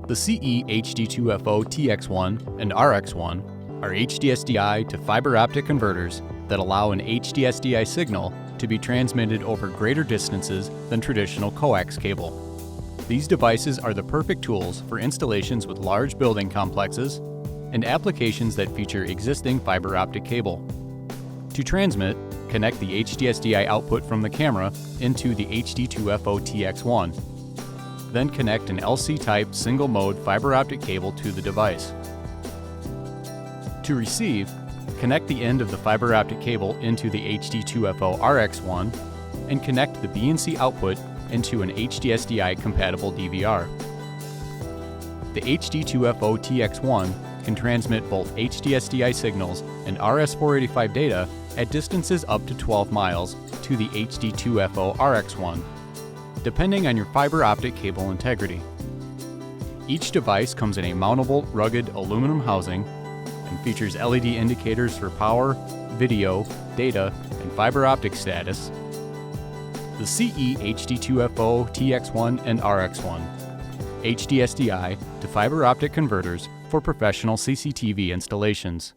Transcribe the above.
The CE-HD2FO-TX1 and RX1 are HD-SDI to fiber-optic converters that allow an HD-SDI signal to be transmitted over greater distances than traditional coax cable. These devices are the perfect tools for installations with large building complexes and applications that feature existing fiber-optic cable. To transmit, connect the HD-SDI output from the camera into the HD2FO-TX1. Then connect an LC-type single-mode fiber-optic cable to the device. To receive, connect the end of the fiber-optic cable into the HD2FO-RX1 and connect the BNC output into an HD-SDI compatible DVR. The HD2FO-TX1 can transmit both HD-SDI signals and RS-485 data at distances up to 12 miles to the HD2FO-RX1, depending on your fiber optic cable integrity. Each device comes in a mountable, rugged aluminum housing and features LED indicators for power, video, data, and fiber optic status. The CE-HD2FO-TX1 and RX1, HD-SDI to fiber optic converters for professional CCTV installations.